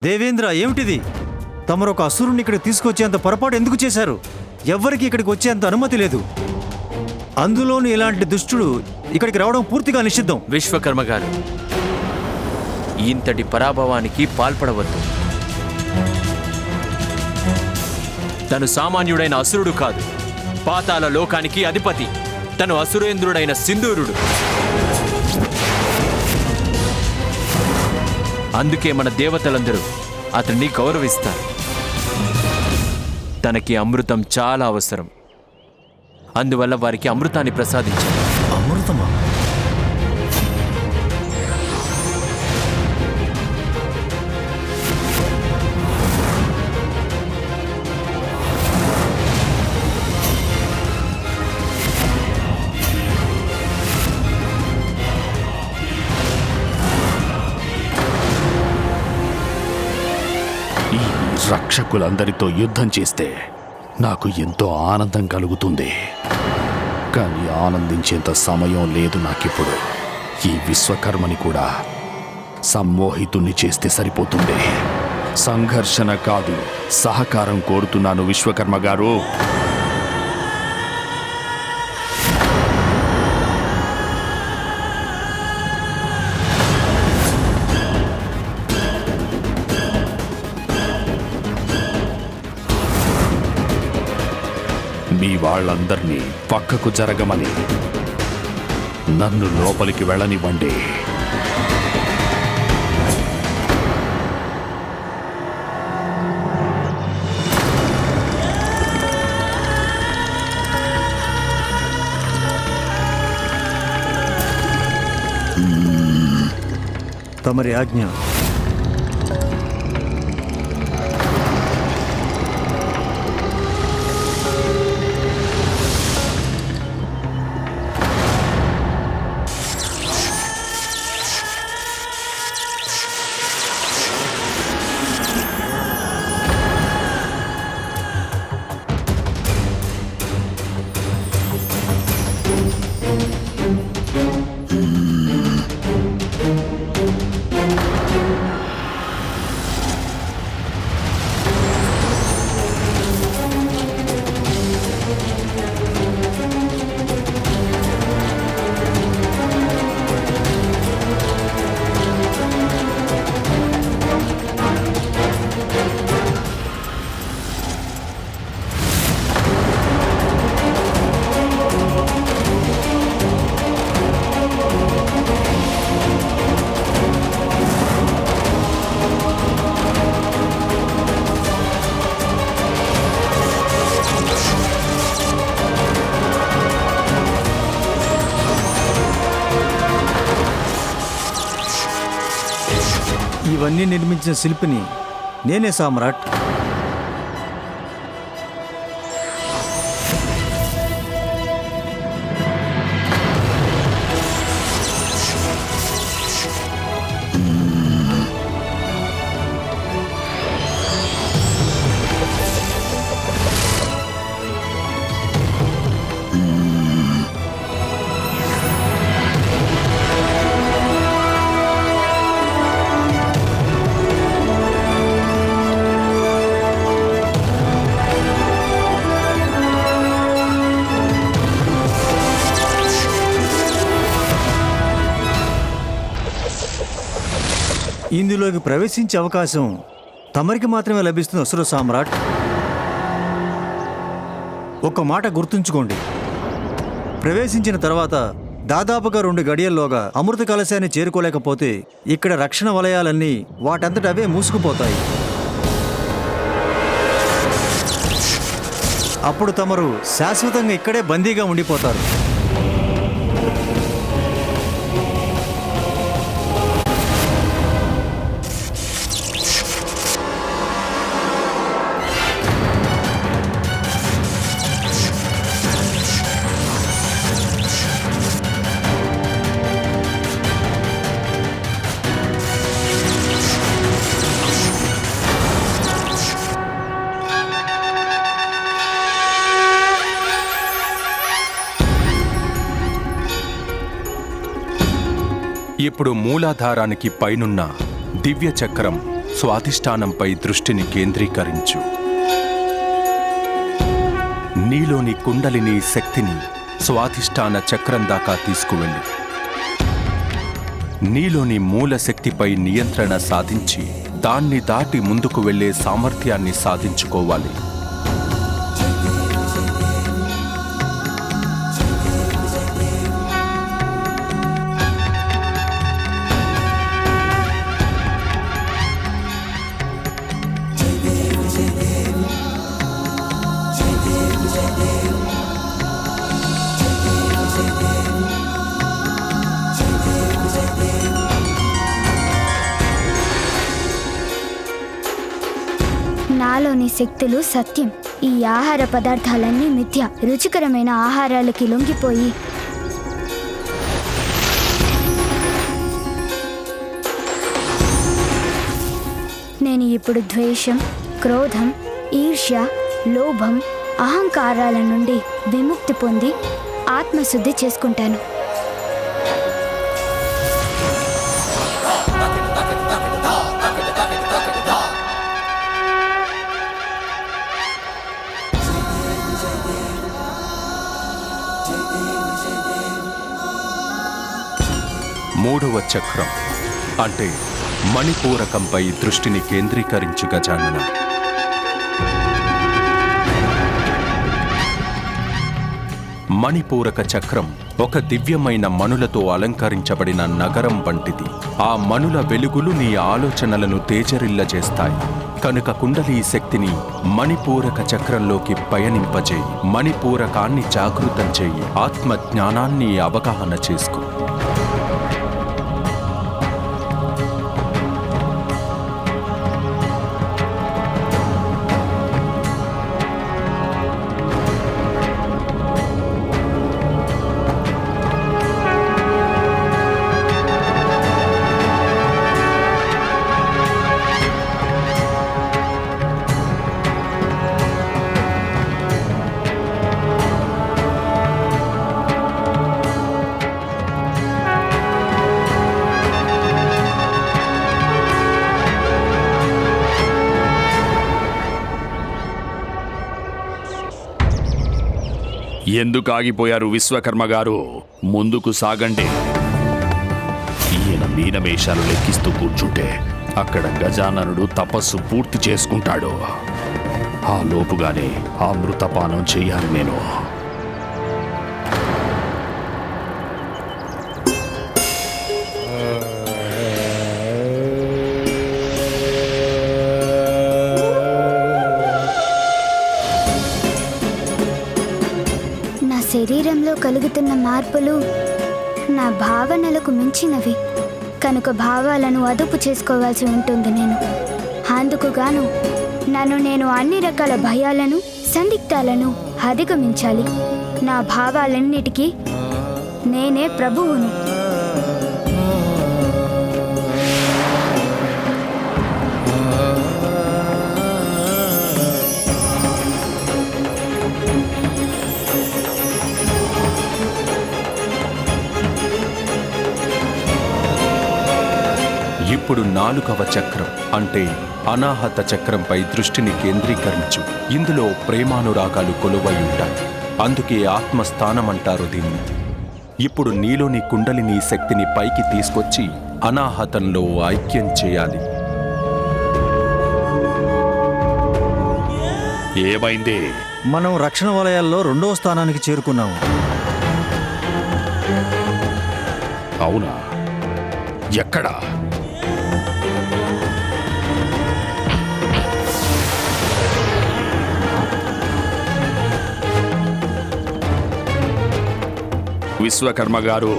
దేవేంద్ర, ఏమిటిది? తమరు ఒక అసురుణ్ణి ఇక్కడ తీసుకొచ్చేంత పొరపాటు ఎందుకు చేశారు? ఎవ్వరికి ఇక్కడికి వచ్చేంత అనుమతి లేదు. అందులోనూ ఇలాంటి దుష్టుడు ఇక్కడికి రావడం పూర్తిగా నిషిద్ధం. విశ్వకర్మ గారు, ఇంతటి పరాభవానికి పాల్పడవద్దు. తను సామాన్యుడైన అసురుడు కాదు, పాతాళ లోకానికి అధిపతి. తను అసురేంద్రుడైన సింధూరుడు. అందుకే మన దేవతలందరూ అతన్ని గౌరవిస్తారు. తనకి అమృతం చాలా అవసరం. అందువల్ల వారికి అమృతాన్ని ప్రసాదించారు. అమృతమా? రక్షకులందరితో యుద్ధం చేస్తే నాకు ఎంతో ఆనందం కలుగుతుంది. కానీ ఆనందించేంత సమయం లేదు నాకిప్పుడు. ఈ విశ్వకర్మని కూడా సమ్మోహితుణ్ణి చేస్తే సరిపోతుంది. సంఘర్షణ కాదు, సహకారం కోరుతున్నాను విశ్వకర్మ గారు. మీ వాళ్ళందర్నీ పక్కకు జరగమని, నన్ను లోపలికి వెళ్ళనివ్వండి. తమరి ఆజ్ఞ. ఇవన్నీ నిర్మించిన శిల్పిని నేనే సామ్రాట్. ఇందులోకి ప్రవేశించే అవకాశం తమరికి మాత్రమే లభిస్తుంది అసుర సామ్రాట్. ఒక్క మాట గుర్తుంచుకోండి, ప్రవేశించిన తర్వాత దాదాపుగా 2 గడియల్లోగా అమృత కలశాన్ని చేరుకోలేకపోతే ఇక్కడ రక్షణ వలయాలన్నీ వాటంతట అవే మూసుకుపోతాయి. అప్పుడు తమరు శాశ్వతంగా ఇక్కడే బందీగా ఉండిపోతారు. ఇప్పుడు మూలాధారానికి పైనున్న దివ్య చక్రం స్వాధిష్టానంపై దృష్టిని కేంద్రీకరించు. నీలోని కుండలిని శక్తిని స్వాధిష్టాన చక్రం దాకా తీసుకువెళ్ళు. నీలోని మూల శక్తిపై నియంత్రణ సాధించి దాన్ని దాటి ముందుకు వెళ్లే సామర్థ్యాన్ని సాధించుకోవాలి. నాలోని శక్తులు సత్యం. ఈ ఆహార పదార్థాలన్నీ మిథ్య. రుచికరమైన ఆహారాలకి లొంగిపోయి నేను ఇప్పుడు ద్వేషం, క్రోధం, ఈర్ష్య, లోభం, అహంకారాల నుండి విముక్తి పొంది ఆత్మశుద్ధి చేసుకుంటాను. మూడవ చక్రం అంటే మణిపూరకంపై దృష్టిని కేంద్రీకరించు గజానన. మణిపూరక చక్రం ఒక దివ్యమైన మణులతో అలంకరించబడిన నగరం వంటిది. ఆ మణుల వెలుగులు నీ ఆలోచనలను తేజరిల్లజేస్తాయి. కనుక కుండలీ శక్తిని మణిపూరక చక్రంలోకి పయనింపజేయి. మణిపూరకాన్ని జాగృతం చేయి. ఆత్మజ్ఞానాన్ని అవగాహన చేసుకో. ఎందుకు ఆగిపోయారు విశ్వకర్మ గారు? ముందుకు సాగండి. ఈయన మీనమేషాలు లెక్కిస్తూ కూర్చుంటే అక్కడ గజాననుడు తపస్సు పూర్తి చేసుకుంటాడు. ఆ లోపుగానే అమృతపానం చెయ్యాలి నేను. శరీరంలో కలుగుతున్న మార్పులు నా భావనలకు మించినవి. కనుక భావాలను అదుపు చేసుకోవాల్సి ఉంటుంది. అందుకు గాను నన్ను నేను అన్ని రకాల భయాలను, సందిగ్ధాలను అధిగమించాలి. నా భావాలన్నిటికీ నేనే ప్రభువును. ఇప్పుడు నాలుగవ చక్రం అంటే అనాహత చక్రంపై దృష్టిని కేంద్రీకరించు. ఇందులో ప్రేమానురాగాలు కొలువై ఉంటాయి. అందుకే ఆత్మస్థానం అంటారు దీన్ని. ఇప్పుడు నీలోని కుండలిని శక్తిని పైకి తీసుకొచ్చి అనాహతంలో ఐక్యం చేయాలి. ఏమైంది? మనం రక్షణ వలయాల్లో 2వ స్థానానికి చేరుకున్నాము. అవునా? ఎక్కడా? విశ్వకర్మ గారు,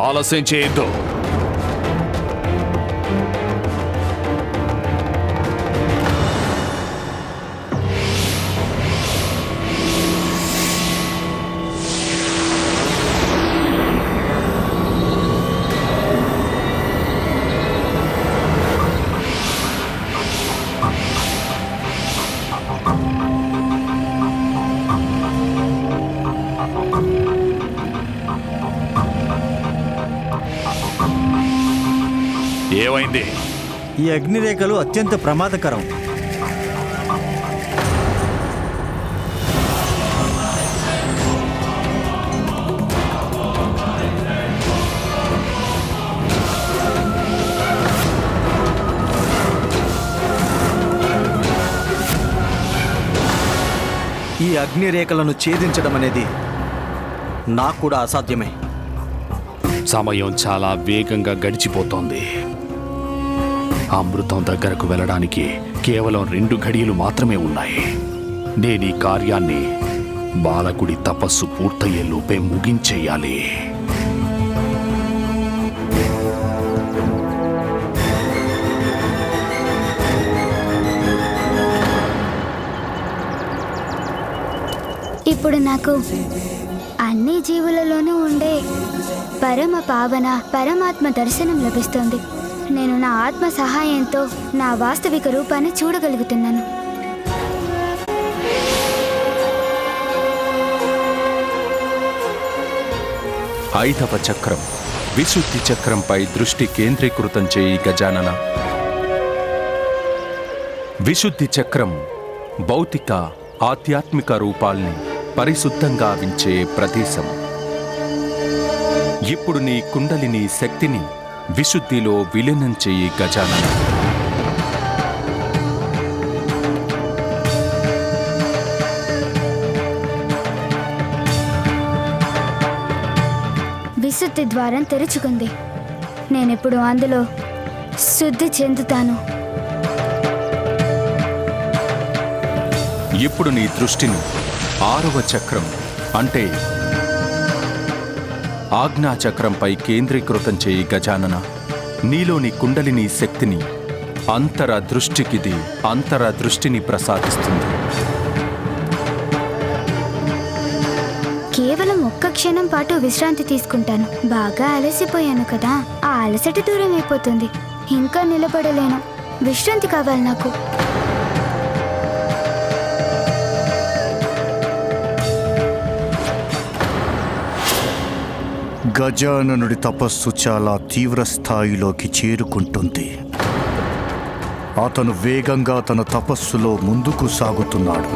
ఆలస్యం చేయొద్దు. ఏమైంది? ఈ అగ్నిరేఖలు అత్యంత ప్రమాదకరం. ఈ అగ్నిరేఖలను ఛేదించడం అనేది నాకు కూడా అసాధ్యమే. సమయం చాలా వేగంగా గడిచిపోతోంది. అమృతం దగ్గరకు వెళ్ళడానికి కేవలం 2 ఘడియలు మాత్రమే ఉన్నాయి. నేను ఈ కార్యాన్ని బాలకుడి తపస్సు పూర్తయ్యేలోపే ముగించేయాలి. ఇప్పుడు నాకు అన్ని జీవులలోనూ ఉండే పరమ పావన పరమాత్మ దర్శనం లభిస్తుంది. నేను నా ఆత్మ సహాయంతో నా వాస్తవిక రూపాన్ని చూడగలుగుతున్నాను. ఐదవ చక్రం విశుద్ధి చక్రంపై దృష్టి కేంద్రీకృతం చేయి గజానన. విశుద్ధి చక్రం భౌతిక ఆధ్యాత్మిక రూపాల్ని పరిశుద్ధంగా వించే ప్రదేశం. ఇప్పుడు నీ కుండలిని శక్తిని విశుద్ధిలో విలీనం చేయి గజానన. విశుద్ధి ద్వారం తెరుచుకుంది. నేనిప్పుడు అందులో శుద్ధి చెందుతాను. ఇప్పుడు నీ దృష్టిని 6వ చక్రం అంటే ఆజ్ఞా చక్రంపై కేంద్రీకృతం చేయి గజానన. నీలోని కుండలిని శక్తిని అంతర దృష్టికిది అంతర దృష్టిని ప్రసాదిస్తుంది. కేవలం ఒక్క క్షణం పాటు విశ్రాంతి తీసుకుంటాను. బాగా అలసిపోయాను కదా, ఆ అలసట దూరం అయిపోతుంది. ఇంకా నిలబడలేను. విశ్రాంతి కావాలి నాకు. గజాననుడి తపస్సు చాలా తీవ్ర స్థాయిలోకి చేరుకుంటుంది. అతను వేగంగా తన తపస్సులో ముందుకు సాగుతున్నాడు.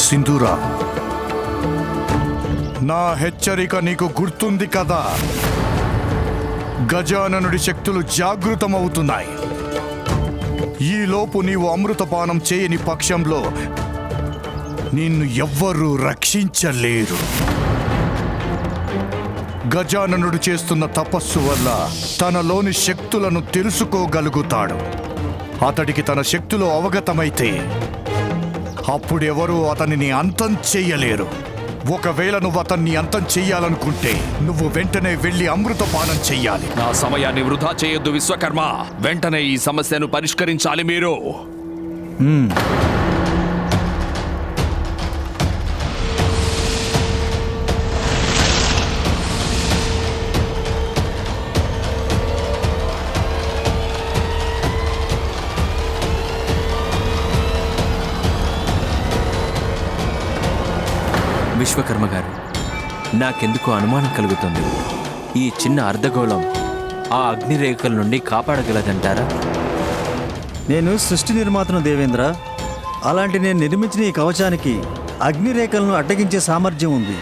సింధూరా, నా హెచ్చరిక నీకు గుర్తుంది కదా? గజాననుడి శక్తులు జాగృతమవుతున్నాయి. ఈలోపు నీవు అమృతపానం చేయని పక్షంలో నిన్ను ఎవ్వరూ రక్షించలేరు. గజాననుడు చేస్తున్న తపస్సు వల్ల తనలోని శక్తులను తెలుసుకోగలుగుతాడు. అతడికి తన శక్తులు అవగతమైతే అప్పుడెవరూ అతనిని అంతం చెయ్యలేరు. ఒకవేళ నువ్వు అతన్ని అంతం చెయ్యాలనుకుంటే నువ్వు వెంటనే వెళ్ళి అమృతపానం చెయ్యాలి. నా సమయాన్ని వృధా చేయొద్దు విశ్వకర్మ. వెంటనే ఈ సమస్యను పరిష్కరించాలి మీరు. విశ్వకర్మ గారు, నాకెందుకో అనుమానం కలుగుతుంది. ఈ చిన్న అర్ధగోళం ఆ అగ్నిరేఖల నుండి కాపాడగలదంటారా? నేను సృష్టి నిర్మాతను దేవేంద్ర. అలాంటి నేను నిర్మించిన ఈ కవచానికి అగ్నిరేఖలను అడ్డగించే సామర్థ్యం ఉంది.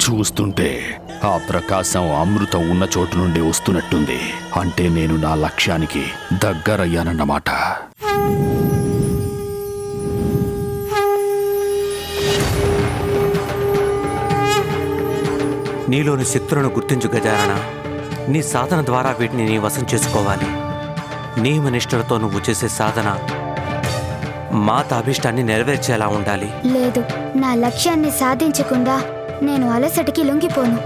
చూస్తుంటే ఆ ప్రకాశం అమృతం ఉన్న చోటు నుండి వస్తున్నట్టుంది. అంటే నేను నా లక్ష్యానికి దగ్గరయ్యానన్నమాట. నీలోని శక్తులను గుర్తించు గజానన. నీ సాధన ద్వారా వీటిని నీ వశం చేసుకోవాలి. నియమనిష్టలతో నువ్వు చేసే సాధన మాత అభిష్టాన్ని నెరవేర్చేలా ఉండాలి. లేదు, నా లక్ష్యాన్ని సాధించకుండా నేను అలసటికి లొంగిపోను.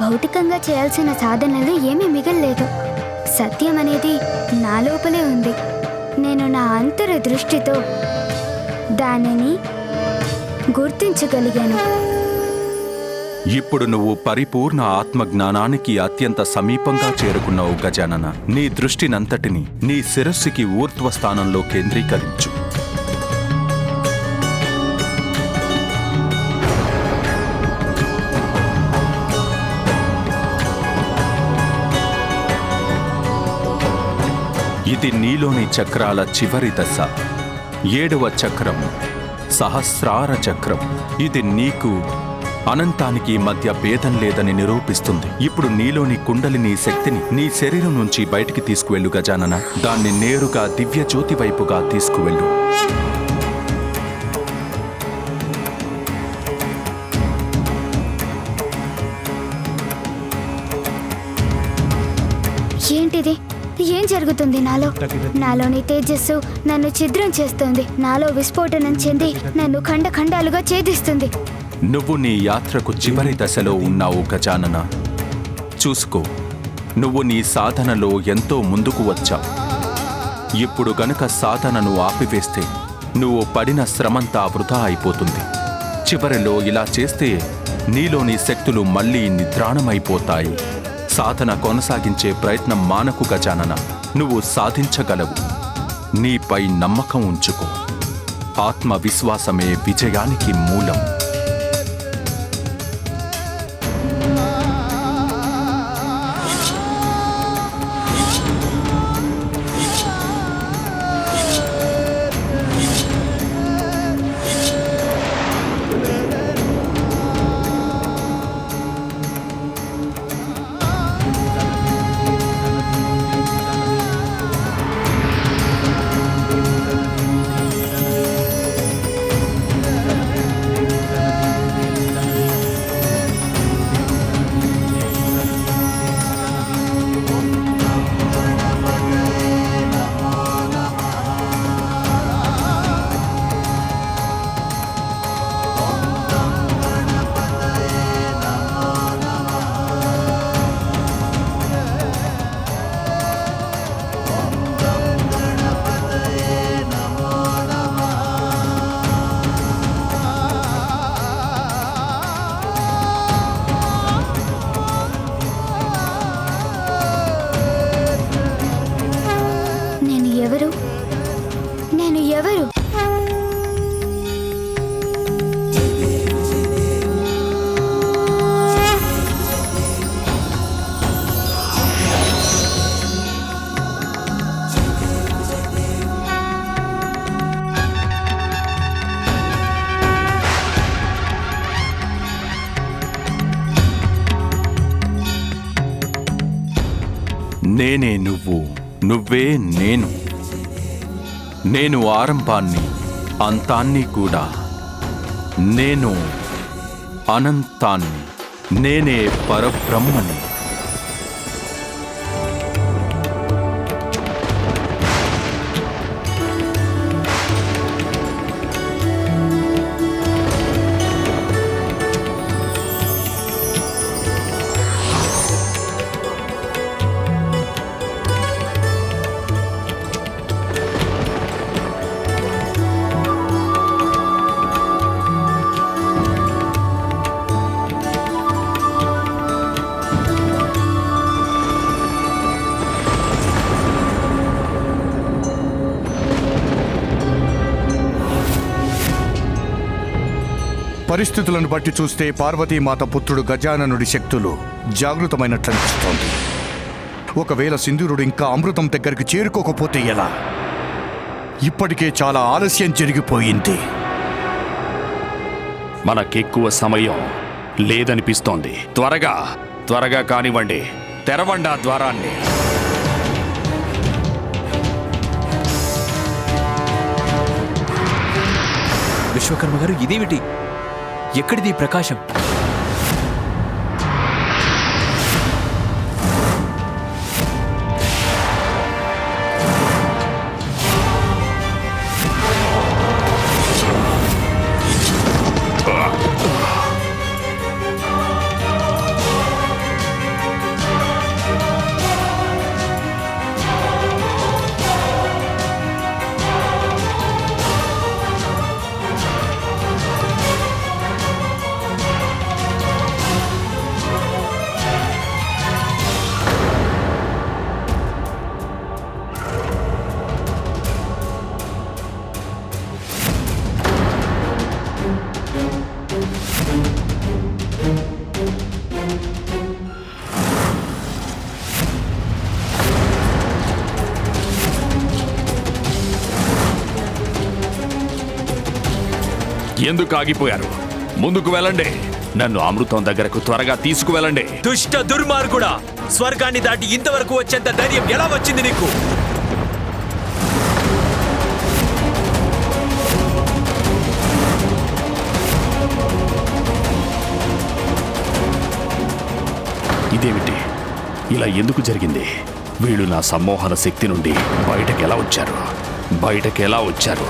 భౌతికంగా చేయాల్సిన సాధనలు ఏమీ మిగల్లేదు. సత్యం అనేది నా లోపలే ఉంది. నేను నా అంతర దృష్టితో దానిని గుర్తించగలిగాను. ఇప్పుడు నువ్వు పరిపూర్ణ ఆత్మజ్ఞానానికి అత్యంత సమీపంగా చేరుకున్నావు గజానన. నీ దృష్టినంతటిని నీ శిరస్సుకి ఊర్ధ్వస్థానంలో కేంద్రీకరించు. ఇది నీలోని చక్రాల చివరి దశ. 7వ చక్రం సహస్రార చక్రం. ఇది నీకు అనంతానికి మధ్య భేదం లేదని నిరూపిస్తుంది. ఇప్పుడు నీలోని కుండలిని శక్తిని నీ శరీరం నుంచి బయటికి తీసుకువెళ్ళు గజానన. దాన్ని నేరుగా దివ్య జ్యోతి వైపుగా తీసుకువెళ్ళు. ఏంటిది? ఏం జరుగుతుంది నాలోని తేజస్సు నన్ను ఛిద్రం చేస్తుంది. నాలో విస్ఫోటనం చెంది నన్ను ఖండాలుగా ఛేదిస్తుంది. నువ్వు నీ యాత్రకు చివరి దశలో ఉన్నావు గజానన. చూసుకో, నువ్వు నీ సాధనలో ఎంతో ముందుకు వచ్చావు. ఇప్పుడు గనుక సాధనను ఆపివేస్తే నువ్వు పడిన శ్రమంతా వృధా అయిపోతుంది. చివరిలో ఇలా చేస్తే నీలోని శక్తులు మళ్ళీ నిద్రాణమైపోతాయి. సాధన కొనసాగించే ప్రయత్నం మానకు గజానన. నువ్వు సాధించగలవు. నీపై నమ్మకం ఉంచుకో. ఆత్మవిశ్వాసమే విజయానికి మూలం. నేను ఎవరు? నేనే నువ్వు, నువ్వే నేను. నేను ఆరంభాన్ని, అంతాన్ని కూడా. నేను అనంతాన్ని. నేనే పరబ్రహ్మని. పరిస్థితులను బట్టి చూస్తే పార్వతీమాత పుత్రుడు గజాననుడి శక్తులు జాగృతమైనట్లనిపిస్తోంది. ఒకవేళ సింధూరుడు ఇంకా అమృతం దగ్గరికి చేరుకోకపోతే ఎలా? ఇప్పటికే చాలా ఆలస్యం జరిగిపోయింది. మనకెక్కువ సమయం లేదనిపిస్తోంది. త్వరగా కానివ్వండి. తెరవండి ఆ ద్వారాన్ని. విశ్వకర్మ గారు, ఇదేమిటి? ఎక్కడిది ప్రకాశం? ఎందుకు ఆగిపోయారు? ముందుకు వెళ్ళండి. నన్ను అమృతం దగ్గరకు త్వరగా తీసుకువెళ్ళండి. దుష్ట దుర్మార్గుడా, స్వర్గాన్ని దాటి ఇంతవరకు వచ్చేంత ధైర్యం ఎలా వచ్చింది నీకు? ఇదేమిటి? ఇలా ఎందుకు జరిగింది? వీళ్ళు నా సమ్మోహన శక్తి నుండి బయటకెలా వచ్చారు?